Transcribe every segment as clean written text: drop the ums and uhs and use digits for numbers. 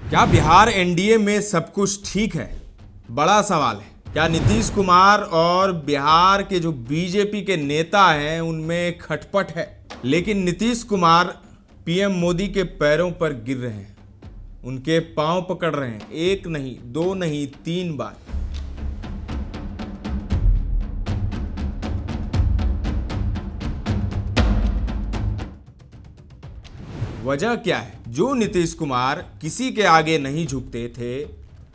क्या बिहार एनडीए में सब कुछ ठीक है? बड़ा सवाल है। क्या नीतीश कुमार और बिहार के जो बीजेपी के नेता हैं उनमें खटपट है? लेकिन नीतीश कुमार पीएम मोदी के पैरों पर गिर रहे हैं, उनके पांव पकड़ रहे हैं, एक नहीं, दो नहीं, 3 बार। वजह क्या है? जो नीतीश कुमार किसी के आगे नहीं झुकते थे,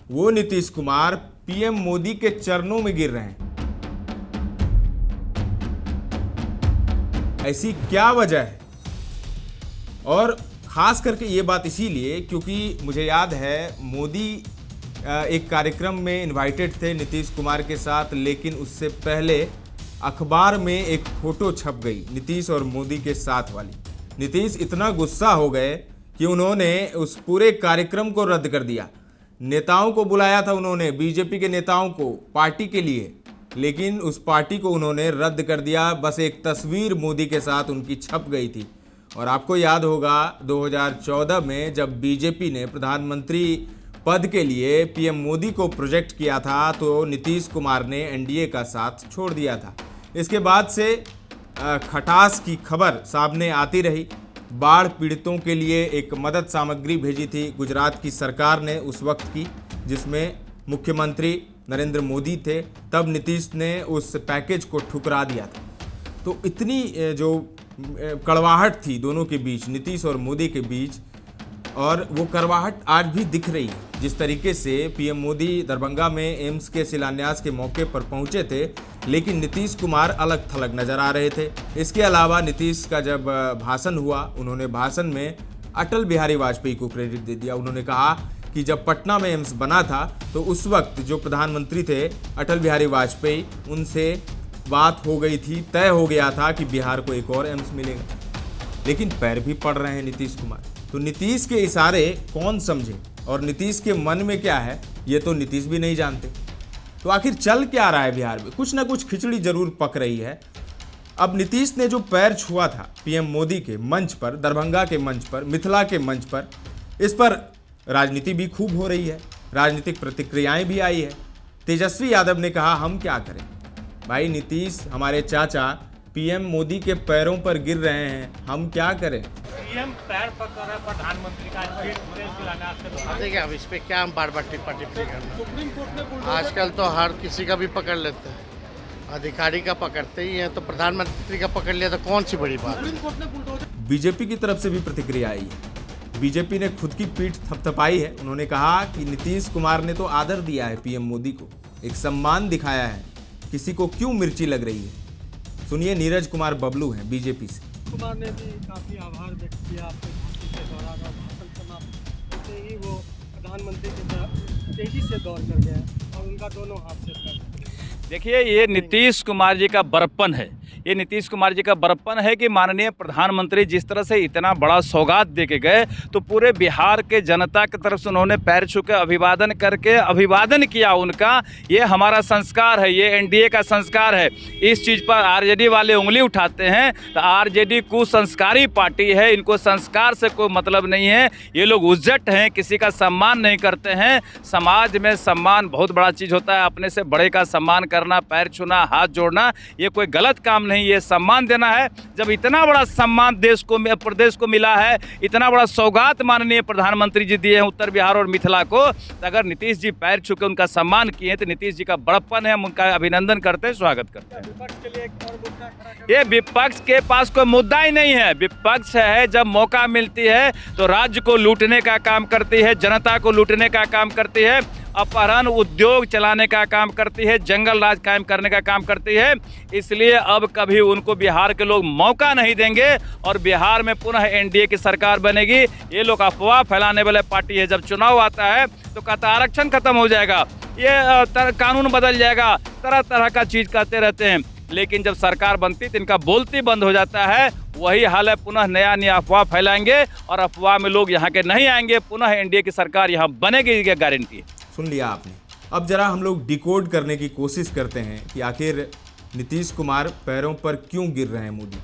वो नीतीश कुमार पीएम मोदी के चरणों में गिर रहे हैं। ऐसी क्या वजह है? और खास करके ये बात इसीलिए क्योंकि मुझे याद है मोदी एक कार्यक्रम में इनवाइटेड थे नीतीश कुमार के साथ, लेकिन उससे पहले अखबार में एक फोटो छप गई नीतीश और मोदी के साथ वाली। नीतीश इतना गुस्सा हो गए कि उन्होंने उस पूरे कार्यक्रम को रद्द कर दिया। नेताओं को बुलाया था उन्होंने, बीजेपी के नेताओं को पार्टी के लिए, लेकिन उस पार्टी को उन्होंने रद्द कर दिया। बस एक तस्वीर मोदी के साथ उनकी छप गई थी। और आपको याद होगा 2014 में जब बीजेपी ने प्रधानमंत्री पद के लिए पीएम मोदी को प्रोजेक्ट किया था, तो नीतीश कुमार ने एनडीए का साथ छोड़ दिया था। इसके बाद से खटास की खबर सामने आती रही। बाढ़ पीड़ितों के लिए एक मदद सामग्री भेजी थी गुजरात की सरकार ने उस वक्त की, जिसमें मुख्यमंत्री नरेंद्र मोदी थे। तब नीतीश ने उस पैकेज को ठुकरा दिया था। तो इतनी जो कड़वाहट थी दोनों के बीच, नीतीश और मोदी के बीच, और वो कड़वाहट आज भी दिख रही है। जिस तरीके से पीएम मोदी दरभंगा में एम्स के शिलान्यास के मौके पर पहुंचे थे, लेकिन नीतीश कुमार अलग थलग नजर आ रहे थे। इसके अलावा नीतीश का जब भाषण हुआ, उन्होंने भाषण में अटल बिहारी वाजपेयी को क्रेडिट दे दिया। उन्होंने कहा कि जब पटना में एम्स बना था तो उस वक्त जो प्रधानमंत्री थे अटल बिहारी वाजपेयी, उनसे बात हो गई थी, तय हो गया था कि बिहार को एक और एम्स मिलेगा। लेकिन पैर भी पड़ रहे हैं नीतीश कुमार। तो नीतीश के इशारे कौन समझे और नीतीश के मन में क्या है, ये तो नीतीश भी नहीं जानते। तो आखिर चल क्या रहा है बिहार में? कुछ ना कुछ खिचड़ी जरूर पक रही है। अब नीतीश ने जो पैर छुआ था पीएम मोदी के मंच पर, दरभंगा के मंच पर, मिथिला के मंच पर, इस पर राजनीति भी खूब हो रही है, राजनीतिक प्रतिक्रियाएं भी आई है। तेजस्वी यादव ने कहा हम क्या करें भाई, नीतीश हमारे चाचा पीएम मोदी के पैरों पर गिर रहे हैं, हम क्या करें? पीएम पैर पकड़ रहे प्रधानमंत्री का देखिए, अब इस पे क्या हम बार बार टिप्पणी करना। सुप्रीम कोर्ट ने आजकल तो हर किसी का भी पकड़ लेते हैं, अधिकारी का पकड़ते ही हैं, तो प्रधानमंत्री का पकड़ लिया तो कौन सी बड़ी बात है। बीजेपी की तरफ से भी प्रतिक्रिया आई है। बीजेपी ने खुद की पीठ थपथपाई है। उन्होंने कहा कि नीतीश कुमार ने तो आदर दिया है पीएम मोदी को, एक सम्मान दिखाया है, किसी को क्यों मिर्ची लग रही है? सुनिए, नीरज कुमार बबलू हैं बीजेपी से। कुमार ने भी काफी आभार व्यक्त किया आपके भाषण के दौरान, और भाषण समाप्त होते ही वो प्रधानमंत्री की तरफ तेजी से दौड़ कर गए और उनका दोनों हाथ से पैर। देखिए, ये नीतीश कुमार जी का बड़प्पन है। ये नीतीश कुमार जी का बड़प्पन है कि माननीय प्रधानमंत्री जिस तरह से इतना बड़ा सौगात दे के गए, तो पूरे बिहार के जनता की तरफ से उन्होंने पैर छू के अभिवादन करके अभिवादन किया उनका। ये हमारा संस्कार है, ये एनडीए का संस्कार है। इस चीज़ पर आरजेडी वाले उंगली उठाते हैं तो आरजेडी कुसंस्कारी पार्टी है, इनको संस्कार से कोई मतलब नहीं है। ये लोग उज्जट हैं, किसी का सम्मान नहीं करते हैं। समाज में सम्मान बहुत बड़ा चीज़ होता है, अपने से बड़े का सम्मान करना, पैर छूना, हाथ जोड़ना, ये कोई गलत काम नहीं, ये सम्मान देना है। जब इतना बड़ा सम्मान देश को, प्रदेश को मिला है, इतना बड़ा सौगात माननीय प्रधानमंत्री जी दिए हैं उत्तर बिहार और मिथिला को, तो अगर नीतीश जी पैर छू के उनका सम्मान किए तो नीतीश जी का बड़प्पन है, हम उनका अभिनंदन करते हैं, स्वागत करते हैं। विपक्ष के लिए एक और मुद्दा खड़ा कर, ये विपक्ष के पास कोई मुद्दा ही नहीं है। विपक्ष है जब मौका मिलती है तो राज्य को लूटने का काम करती है, जनता को लूटने का काम करती है, अपहरण उद्योग चलाने का काम करती है, जंगल राज कायम करने का काम करती है। इसलिए अब कभी उनको बिहार के लोग मौका नहीं देंगे और बिहार में पुनः एनडीए की सरकार बनेगी। ये लोग अफवाह फैलाने वाले पार्टी है। जब चुनाव आता है तो कहता आरक्षण खत्म हो जाएगा, ये कानून बदल जाएगा, तरह तरह का चीज़ कहते रहते हैं, लेकिन जब सरकार बनती तो इनका बोलती बंद हो जाता है। वही हाल है, पुनः नया अफवाह फैलाएंगे और अफवाह में लोग यहाँ के नहीं आएंगे। पुनः एनडीए की सरकार यहाँ बनेगी, ये गारंटी। सुन लिया आपने। अब जरा हम लोग डिकोड करने की कोशिश करते हैं कि आखिर नीतीश कुमार पैरों पर क्यों गिर रहे हैं मोदी।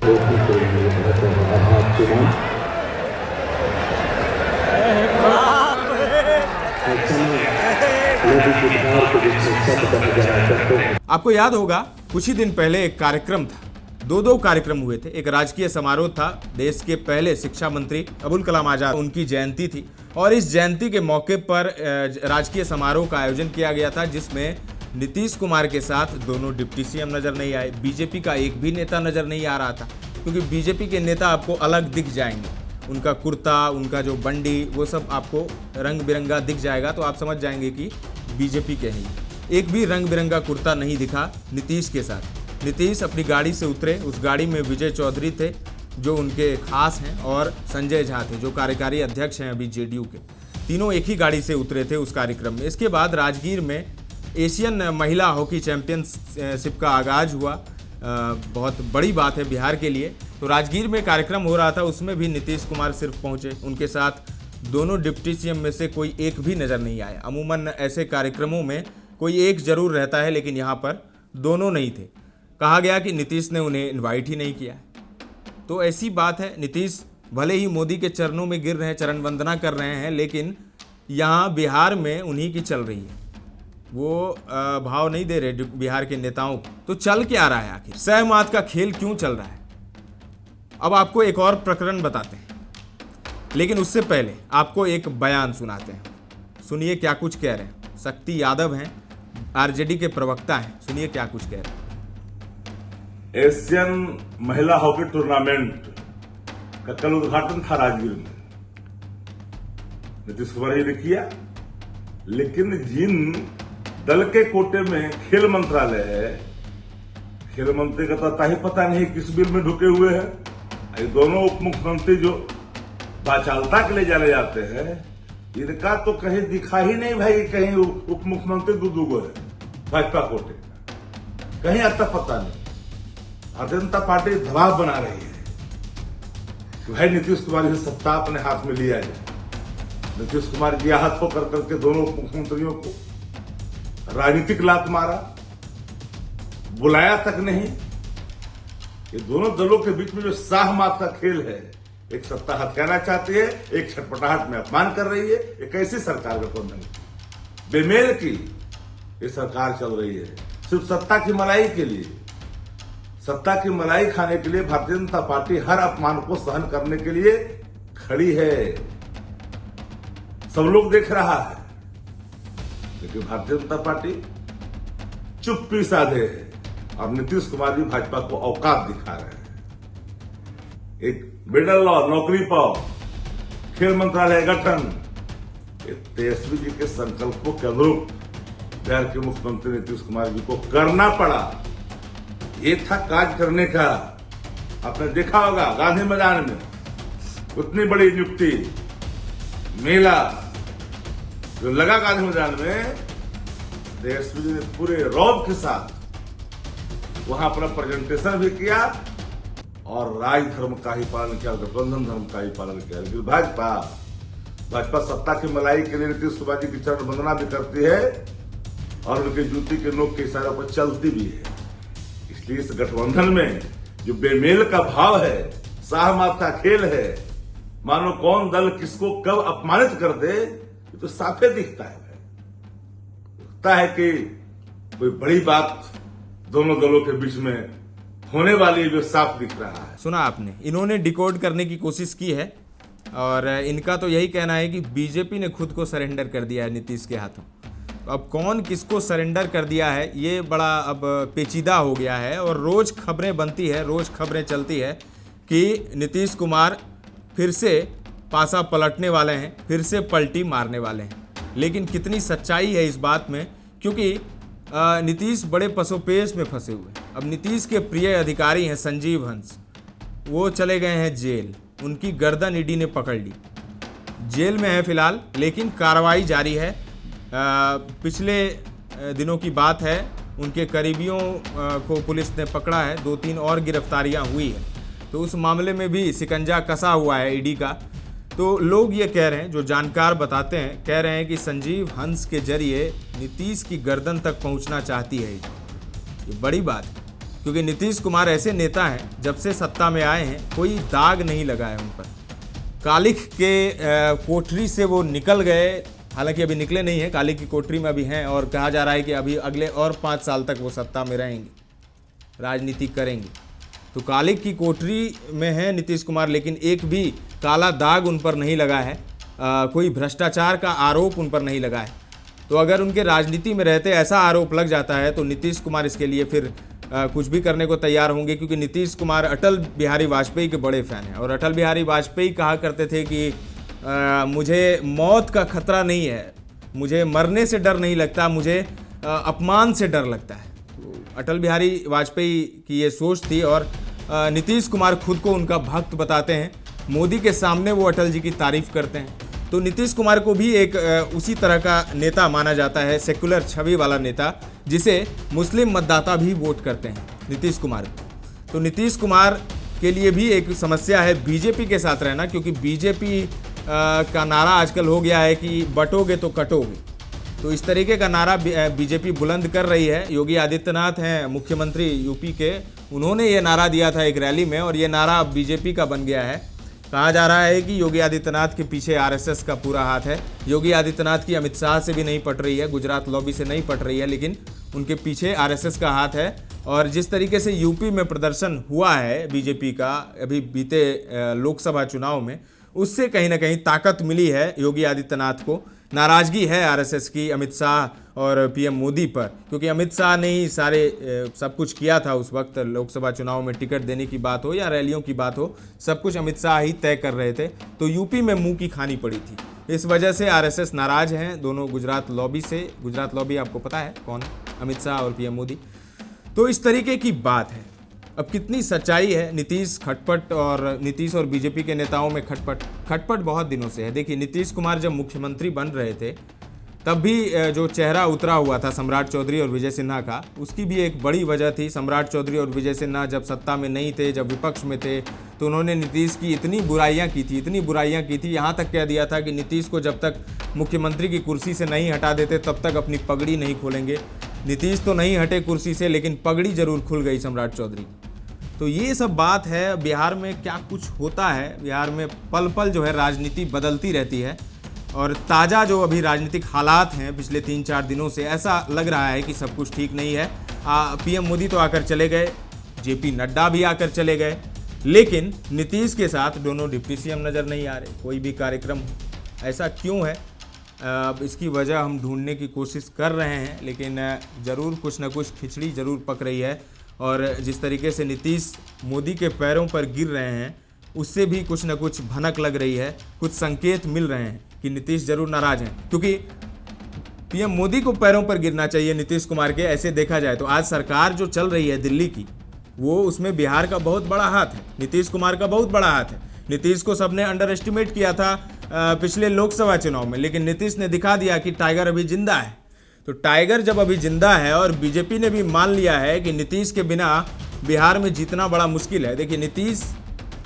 आपको याद होगा कुछ ही दिन पहले एक कार्यक्रम था, दो कार्यक्रम हुए थे। एक राजकीय समारोह था, देश के पहले शिक्षा मंत्री अबुल कलाम आजाद उनकी जयंती थी और इस जयंती के मौके पर राजकीय समारोह का आयोजन किया गया था, जिसमें नीतीश कुमार के साथ दोनों डिप्टी सीएम नजर नहीं आए। बीजेपी का एक भी नेता नजर नहीं आ रहा था, क्योंकि बीजेपी के नेता आपको अलग दिख जाएंगे, उनका कुर्ता, उनका जो बंडी, वो सब आपको रंग बिरंगा दिख जाएगा, तो आप समझ जाएंगे कि बीजेपी के हैं। एक भी रंग बिरंगा कुर्ता नहीं दिखा नीतीश के साथ। नीतीश अपनी गाड़ी से उतरे, उस गाड़ी में विजय चौधरी थे जो उनके खास हैं और संजय झा थे जो कार्यकारी अध्यक्ष हैं अभी जेडीयू के। तीनों एक ही गाड़ी से उतरे थे उस कार्यक्रम में। इसके बाद राजगीर में एशियन महिला हॉकी चैंपियनशिप का आगाज हुआ। बहुत बड़ी बात है बिहार के लिए। तो राजगीर में कार्यक्रम हो रहा था, उसमें भी नीतीश कुमार सिर्फ पहुंचे, उनके साथ दोनों डिप्टी सीएम में से कोई एक भी नज़र नहीं आया। अमूमन ऐसे कार्यक्रमों में कोई एक जरूर रहता है, लेकिन यहाँ पर दोनों नहीं थे। कहा गया कि नीतीश ने उन्हें इनवाइट ही नहीं किया। तो ऐसी बात है, नीतीश भले ही मोदी के चरणों में गिर रहे हैं, चरण वंदना कर रहे हैं, लेकिन यहाँ बिहार में उन्हीं की चल रही है। वो भाव नहीं दे रहे बिहार के नेताओं को। तो चल क्या रहा है आखिर? सहमात का खेल क्यों चल रहा है? अब आपको एक और प्रकरण बताते हैं, लेकिन उससे पहले आपको एक बयान सुनाते हैं। सुनिए क्या कुछ कह रहे हैं। शक्ति यादव हैं, आरजेडी के प्रवक्ता हैं। सुनिए क्या कुछ कह रहे हैं। एशियन महिला हॉकी टूर्नामेंट का कल उद्घाटन था राजगीर में, नीतीश कुमार जी ने किया, लेकिन जिन दल के कोटे में खेल मंत्रालय है, खेल मंत्री का तो ही पता नहीं किस बिल में ढुके हुए हैं। ये दोनों उप मुख्यमंत्री जो बाचालता के लिए जाने जाते हैं, इनका तो कहीं दिखा ही नहीं भाई, कहीं उप मुख्यमंत्री दो है भाजपा कोटे, कहीं आता पता नहीं। भारतीय जनता पार्टी दबाव बना रही है कि भाई नीतीश कुमार जी सत्ता अपने हाथ में लिया जाए। नीतीश कुमार जी आहत होकर करके दोनों उप मुख्यमंत्रियों को राजनीतिक लात मारा, बुलाया तक नहीं। ये दोनों दलों के बीच में जो शाह मात का खेल है, एक सत्ता हथियाना चाहती है, एक छटपटाहट में अपमान कर रही है। एक ऐसी सरकार गठबंधन बेमेल की ये सरकार चल रही है, सिर्फ सत्ता की मलाई के लिए। सत्ता की मलाई खाने के लिए भारतीय जनता पार्टी हर अपमान को सहन करने के लिए खड़ी है। सब लोग देख रहा है, लेकिन भारतीय जनता पार्टी चुप्पी साधे है और नीतीश कुमार जी भाजपा को औकात दिखा रहे हैं। एक मिडल लॉ, नौकरी पाओ, खेल मंत्रालय गठन, तेजस्वी जी के संकल्पों के अनुरूप बिहार के मुख्यमंत्री नीतीश कुमार जी को करना पड़ा। ये था काज करने का। आपने देखा होगा गांधी मैदान में उतनी बड़ी नियुक्ति मेला जो लगा गांधी मैदान में, तेजस्वी जी ने पूरे रौब के साथ वहां अपना प्रेजेंटेशन भी किया और राज धर्म का ही पालन किया, गठबंधन धर्म का ही पालन किया। लेकिन भाजपा सत्ता की मलाई के लिए नीतीश कुमार जी की चरण वंदना भी करती है और उनके जूती के नोक के इशारों पर चलती भी है। इसलिए इस गठबंधन में जो बेमेल का भाव है, शाहमात का खेल है, मानो कौन दल किसको कब अपमानित कर दे, ये तो साफे दिखता है। लगता है कि कोई बड़ी बात दोनों दलों के बीच में होने वाली जो साफ दिख रहा है। सुना आपने, इन्होंने डिकोड करने की कोशिश की है और इनका तो यही कहना है कि बीजेपी ने खुद को सरेंडर कर दिया है नीतीश के हाथों। अब कौन किसको सरेंडर कर दिया है ये बड़ा अब पेचीदा हो गया है और रोज़ खबरें बनती है, रोज़ खबरें चलती है कि नीतीश कुमार फिर से पासा पलटने वाले हैं, फिर से पलटी मारने वाले हैं। लेकिन कितनी सच्चाई है इस बात में, क्योंकि नीतीश बड़े पसोपेश में फंसे हुए हैं। अब नीतीश के प्रिय अधिकारी हैं संजीव हंस, वो चले गए हैं जेल, उनकी गर्दन ईडी ने पकड़ ली, जेल में है फिलहाल, लेकिन कार्रवाई जारी है। पिछले दिनों की बात है, उनके करीबियों को पुलिस ने पकड़ा है, 2-3 और गिरफ्तारियां हुई है, तो उस मामले में भी शिकंजा कसा हुआ है ईडी का। तो लोग ये कह रहे हैं, जो जानकार बताते हैं, कह रहे हैं कि संजीव हंस के जरिए नीतीश की गर्दन तक पहुंचना चाहती है ईडी। ये बड़ी बात है, क्योंकि नीतीश कुमार ऐसे नेता हैं, जब से सत्ता में आए हैं कोई दाग नहीं लगा है उन पर। कालिख के कोठरी से वो निकल गए, हालांकि अभी निकले नहीं हैं, काली की कोठरी में अभी हैं और कहा जा रहा है कि अभी अगले और 5 साल तक वो सत्ता में रहेंगे, राजनीति करेंगे। तो काली की कोठरी में है नीतीश कुमार, लेकिन एक भी काला दाग उन पर नहीं लगा है, कोई भ्रष्टाचार का आरोप उन पर नहीं लगा है। तो अगर उनके राजनीति में रहते ऐसा आरोप लग जाता है तो नीतीश कुमार इसके लिए फिर कुछ भी करने को तैयार होंगे, क्योंकि नीतीश कुमार अटल बिहारी वाजपेयी के बड़े फैन हैं। और अटल बिहारी वाजपेयी कहा करते थे कि मुझे मौत का खतरा नहीं है, मुझे मरने से डर नहीं लगता, मुझे अपमान से डर लगता है। तो अटल बिहारी वाजपेयी की ये सोच थी और नीतीश कुमार खुद को उनका भक्त बताते हैं। मोदी के सामने वो अटल जी की तारीफ करते हैं। तो नीतीश कुमार को भी एक उसी तरह का नेता माना जाता है, सेक्युलर छवि वाला नेता, जिसे मुस्लिम मतदाता भी वोट करते हैं नीतीश कुमार को। तो नीतीश कुमार के लिए भी एक समस्या है बीजेपी के साथ रहना, क्योंकि बीजेपी का नारा आजकल हो गया है कि बटोगे तो कटोगे। तो इस तरीके का नारा बीजेपी बुलंद कर रही है। योगी आदित्यनाथ हैं मुख्यमंत्री यूपी के, उन्होंने ये नारा दिया था एक रैली में और ये नारा अब बीजेपी का बन गया है। कहा जा रहा है कि योगी आदित्यनाथ के पीछे आरएसएस का पूरा हाथ है। योगी आदित्यनाथ की अमित शाह से भी नहीं पट रही है, गुजरात लॉबी से नहीं पट रही है, लेकिन उनके पीछे आरएसएस का हाथ है। और जिस तरीके से यूपी में प्रदर्शन हुआ है बीजेपी का अभी बीते लोकसभा चुनाव में, उससे कहीं ना कहीं ताकत मिली है योगी आदित्यनाथ को। नाराज़गी है आरएसएस की अमित शाह और पीएम मोदी पर, क्योंकि अमित शाह ने ही सब कुछ किया था उस वक्त। लोकसभा चुनाव में टिकट देने की बात हो या रैलियों की बात हो, सब कुछ अमित शाह ही तय कर रहे थे। तो यूपी में मुंह की खानी पड़ी थी। इस वजह से आरएसएस नाराज हैं दोनों गुजरात लॉबी से। गुजरात लॉबी आपको पता है कौन, अमित शाह और पीएम मोदी। तो इस तरीके की बात है। अब कितनी सच्चाई है, नीतीश खटपट और नीतीश और बीजेपी के नेताओं में खटपट बहुत दिनों से है। देखिए, नीतीश कुमार जब मुख्यमंत्री बन रहे थे तब भी जो चेहरा उतरा हुआ था सम्राट चौधरी और विजय सिन्हा का, उसकी भी एक बड़ी वजह थी। सम्राट चौधरी और विजय सिन्हा जब सत्ता में नहीं थे, जब विपक्ष में थे, तो उन्होंने नीतीश की इतनी बुराइयां की थी, यहाँ तक कह दिया था कि नीतीश को जब तक मुख्यमंत्री की कुर्सी से नहीं हटा देते तब तक अपनी पगड़ी नहीं खोलेंगे। नीतीश तो नहीं हटे कुर्सी से, लेकिन पगड़ी जरूर खुल गई सम्राट चौधरी। तो ये सब बात है। बिहार में क्या कुछ होता है, बिहार में पल पल जो है राजनीति बदलती रहती है। और ताज़ा जो अभी राजनीतिक हालात हैं पिछले 3-4 दिनों से, ऐसा लग रहा है कि सब कुछ ठीक नहीं है। पीएम मोदी तो आकर चले गए, जेपी नड्डा भी आकर चले गए, लेकिन नीतीश के साथ दोनों डिप्टी सीएम नज़र नहीं आ रहे। कोई भी कार्यक्रम, ऐसा क्यों है? इसकी वजह हम ढूंढने की कोशिश कर रहे हैं, लेकिन ज़रूर कुछ ना कुछ खिचड़ी ज़रूर पक रही है। और जिस तरीके से नीतीश मोदी के पैरों पर गिर रहे हैं, उससे भी कुछ न कुछ भनक लग रही है, कुछ संकेत मिल रहे हैं कि नीतीश जरूर नाराज हैं। क्योंकि पीएम मोदी को पैरों पर गिरना चाहिए नीतीश कुमार के, ऐसे देखा जाए तो। आज सरकार जो चल रही है दिल्ली की, वो उसमें बिहार का बहुत बड़ा हाथ है, नीतीश कुमार का बहुत बड़ा हाथ है। नीतीश को सबने अंडर एस्टिमेट किया था पिछले लोकसभा चुनाव में, लेकिन नीतीश ने दिखा दिया कि टाइगर अभी जिंदा है। तो टाइगर जब अभी जिंदा है और बीजेपी ने भी मान लिया है कि नीतीश के बिना बिहार में जीतना बड़ा मुश्किल है। देखिए, नीतीश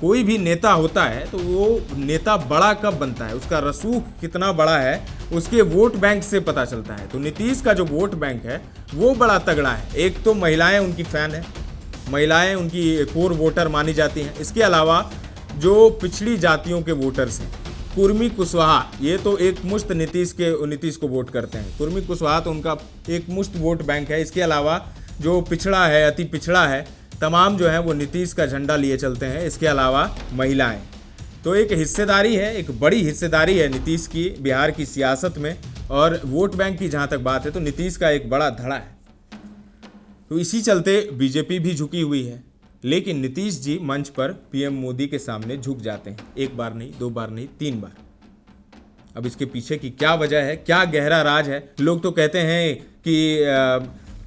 कोई भी नेता होता है तो वो नेता बड़ा कब बनता है, उसका रसूख कितना बड़ा है, उसके वोट बैंक से पता चलता है। तो नीतीश का जो वोट बैंक है वो बड़ा तगड़ा है। एक तो महिलाएं उनकी फ़ैन है, महिलाएं उनकी कोर वोटर मानी जाती हैं। इसके अलावा जो पिछड़ी जातियों के वोटर्स हैं, कुर्मी कुशवाहा, ये तो एक मुश्त नीतीश को वोट करते हैं। कुर्मी कुशवाहा तो उनका एक मुश्त वोट बैंक है। इसके अलावा जो पिछड़ा है, अति पिछड़ा है, तमाम जो है वो नीतीश का झंडा लिए चलते हैं। इसके अलावा महिलाएं, तो एक हिस्सेदारी है, एक बड़ी हिस्सेदारी है नीतीश की बिहार की सियासत में। और वोट बैंक की जहाँ तक बात है तो नीतीश का एक बड़ा धड़ा है। तो इसी चलते बीजेपी भी झुकी हुई है, लेकिन नीतीश जी मंच पर पीएम मोदी के सामने झुक जाते हैं। एक बार नहीं, 2 बार नहीं, 3 बार। अब इसके पीछे की क्या वजह है, क्या गहरा राज है? लोग तो कहते हैं कि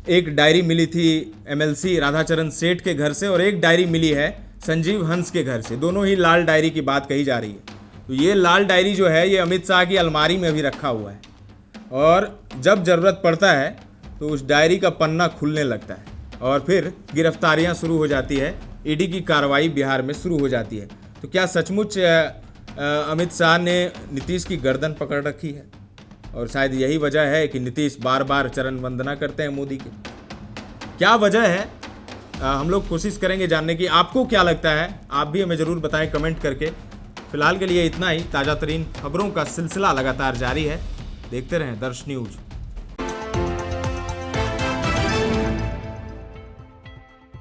एक डायरी मिली थी एमएलसी राधाचरण सेठ के घर से और एक डायरी मिली है संजीव हंस के घर से। दोनों ही लाल डायरी की बात कही जा रही है। तो ये लाल डायरी जो है ये अमित शाह की अलमारी में भी रखा हुआ है, और जब ज़रूरत पड़ता है तो उस डायरी का पन्ना खुलने लगता है और फिर गिरफ्तारियां शुरू हो जाती है, ईडी की कार्रवाई बिहार में शुरू हो जाती है। तो क्या सचमुच अमित शाह ने नीतीश की गर्दन पकड़ रखी है? और शायद यही वजह है कि नीतीश बार बार चरण वंदना करते हैं मोदी की। क्या वजह है? हम लोग कोशिश करेंगे जानने की। आपको क्या लगता है? आप भी हमें ज़रूर बताएं कमेंट करके। फिलहाल के लिए इतना ही। ताज़ा तरीन खबरों का सिलसिला लगातार जारी है, देखते रहें दर्श न्यूज।